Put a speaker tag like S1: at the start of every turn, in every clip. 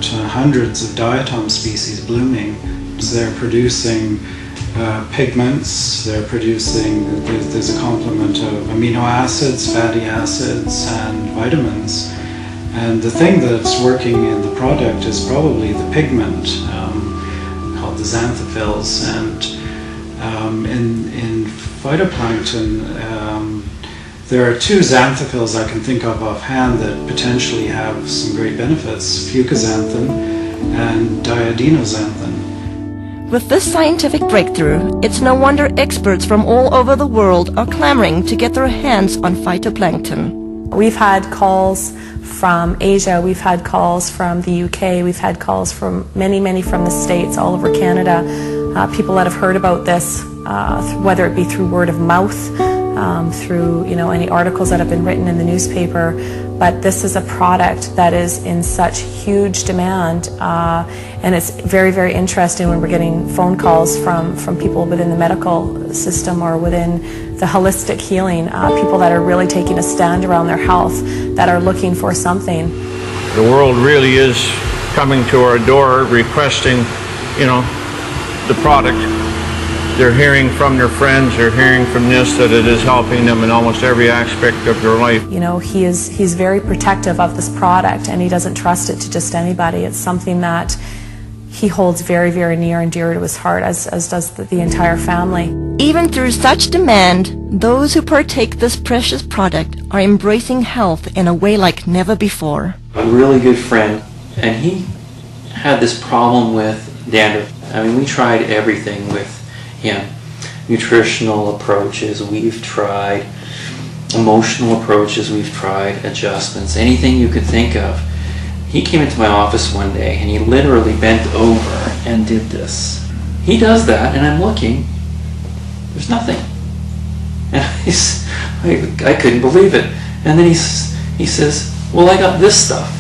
S1: hundreds of diatom species blooming. So they're producing pigments, there's a complement of amino acids, fatty acids, and vitamins. And the thing that's working in the product is probably the pigment called the xanthophylls. And in phytoplankton, there are two xanthophylls I can think of offhand that potentially have some great benefits: fucoxanthin and diadinoxanthin.
S2: With this scientific breakthrough, it's no wonder experts from all over the world are clamoring to get their hands on phytoplankton.
S3: We've had calls from Asia, we've had calls from the UK, we've had calls from many from the States, all over Canada. People that have heard about this, whether it be through word of mouth, through any articles that have been written in the newspaper, but this is a product that is in such huge demand, and it's very interesting when we're getting phone calls from people within the medical system or within the holistic healing, people that are really taking a stand around their health, that are looking for something.
S4: The world really is coming to our door requesting, the product. They're hearing from their friends, they're hearing from this, that it is helping them in almost every aspect of their life.
S3: He's very protective of this product, and he doesn't trust it to just anybody. It's something that he holds very near and dear to his heart, as does the entire family.
S2: Even through such demand, those who partake this precious product are embracing health in a way like never before.
S5: A really good friend, and he had this problem with dandruff. I mean, we tried everything with him. Nutritional approaches, we've tried. Emotional approaches, we've tried. Adjustments, anything you could think of. He came into my office one day and he literally bent over and did this. He does that and I'm looking, there's nothing. And I couldn't believe it. And then he says, well, I got this stuff.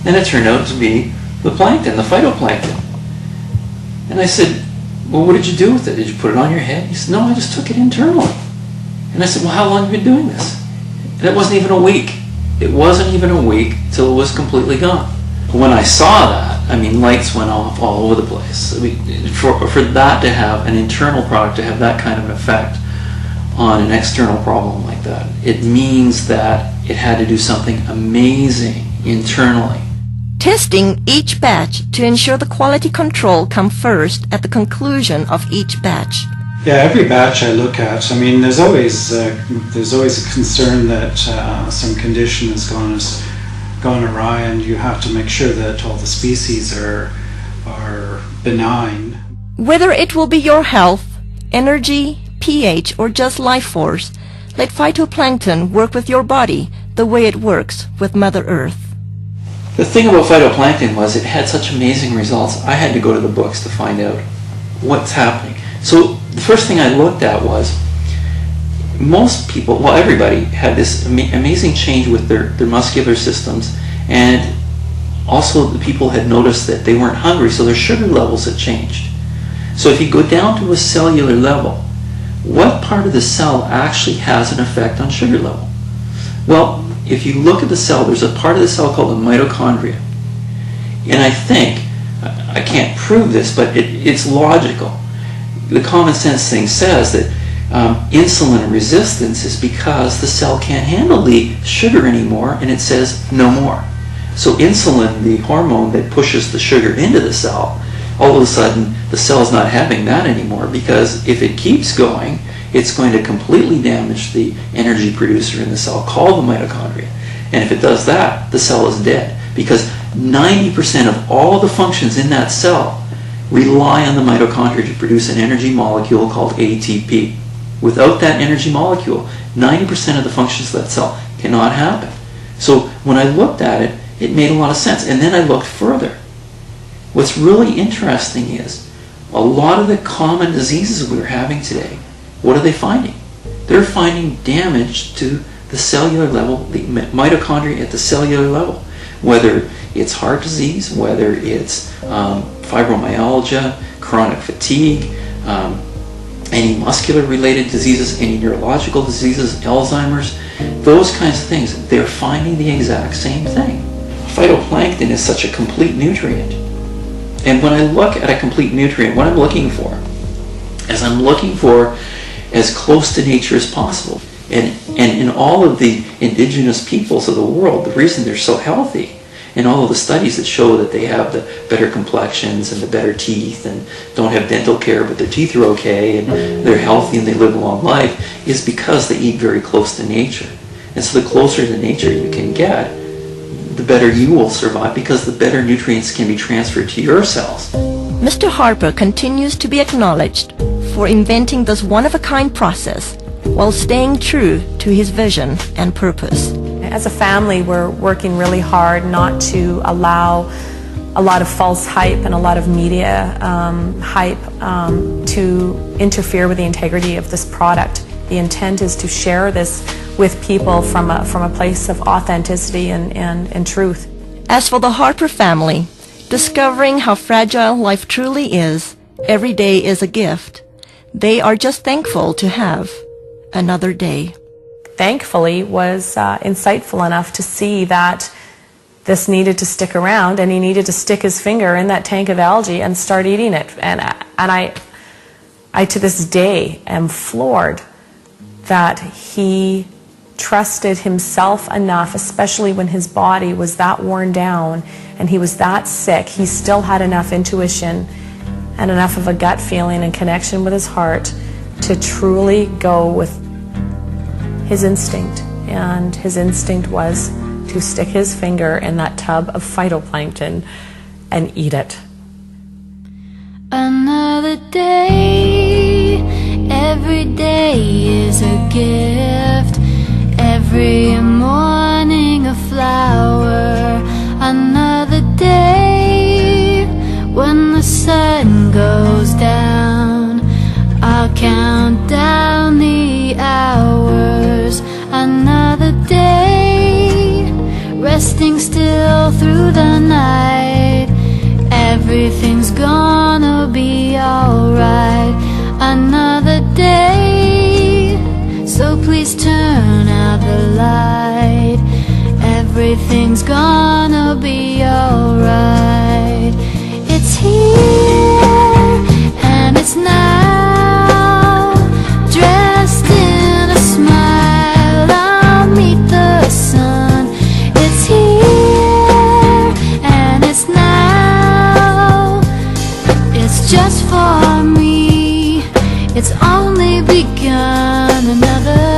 S5: And it turned out to be the plankton, the phytoplankton. And I said, well, what did you do with it? Did you put it on your head? He said, no, I just took it internally. And I said, well, how long have you been doing this? And it wasn't even a week. It wasn't even a week till it was completely gone. When I saw that, I mean, lights went off all over the place. I mean, for that to have an internal product, to have that kind of an effect on an external problem like that, it means that it had to do something amazing internally.
S2: Testing each batch to ensure the quality control come first at the conclusion of each batch.
S1: Yeah, every batch I look at, I mean, there's always a concern that some condition has gone awry, and you have to make sure that all the species are benign.
S2: Whether it will be your health, energy, pH, or just life force, let phytoplankton work with your body the way it works with Mother Earth.
S5: The thing about phytoplankton was it had such amazing results. I had to go to the books to find out what's happening. So the first thing I looked at was most people, well, everybody had this amazing change with their muscular systems, and also the people had noticed that they weren't hungry, so their sugar levels had changed. So if you go down to a cellular level, what part of the cell actually has an effect on sugar level? Well, if you look at the cell, there's a part of the cell called the mitochondria. And I think, I can't prove this, but it's logical. The common sense thing says that insulin resistance is because the cell can't handle the sugar anymore, and it says no more. So insulin, the hormone that pushes the sugar into the cell, all of a sudden the cell's not having that anymore, because if it keeps going, it's going to completely damage the energy producer in the cell called the mitochondria. And if it does that, the cell is dead, because 90% of all the functions in that cell rely on the mitochondria to produce an energy molecule called ATP. Without that energy molecule, 90% of the functions of that cell cannot happen. So when I looked at it, it made a lot of sense. And then I looked further. What's really interesting is a lot of the common diseases we're having today, what are they finding? They're finding damage to the cellular level, the mitochondria at the cellular level. Whether it's heart disease, whether it's fibromyalgia, chronic fatigue, any muscular-related diseases, any neurological diseases, Alzheimer's, those kinds of things, they're finding the exact same thing. phytoplankton is such a complete nutrient. And when I look at a complete nutrient, what I'm looking for is I'm looking for as close to nature as possible. And in all of the indigenous peoples of the world, the reason they're so healthy, and all of the studies that show that they have the better complexions and the better teeth and don't have dental care but their teeth are okay and they're healthy and they live a long life, is because they eat very close to nature. And so the closer to nature you can get, the better you will survive, because the better nutrients can be transferred to your cells.
S2: Mr. Harper continues to be acknowledged for inventing this one-of-a-kind process while staying true to his vision and purpose.
S3: As a family, we're working really hard not to allow a lot of false hype and a lot of media hype to interfere with the integrity of this product. The intent is to share this with people from a place of authenticity and truth.
S2: As for the Harper family, discovering how fragile life truly is, every day is a gift. They are just thankful to have another day.
S3: Thankfully was insightful enough to see that this needed to stick around, and he needed to stick his finger in that tank of algae and start eating it. And I to this day am floored that he trusted himself enough, especially when his body was that worn down and he was that sick. He still had enough intuition and enough of a gut feeling and connection with his heart to truly go with his instinct. And his instinct was to stick his finger in that tub of phytoplankton and eat it.
S6: Another day, every day is a gift. Every morning a flower. Another day, when the sun goes down, I'll count down the hours. Another day, resting still through the night. Everything's gonna be alright. Another day, so please turn out the light. Everything's gonna be alright. It's here and it's now, dressed in a smile, I'll meet the sun. It's here and it's now, it's just for me. It's only begun. Another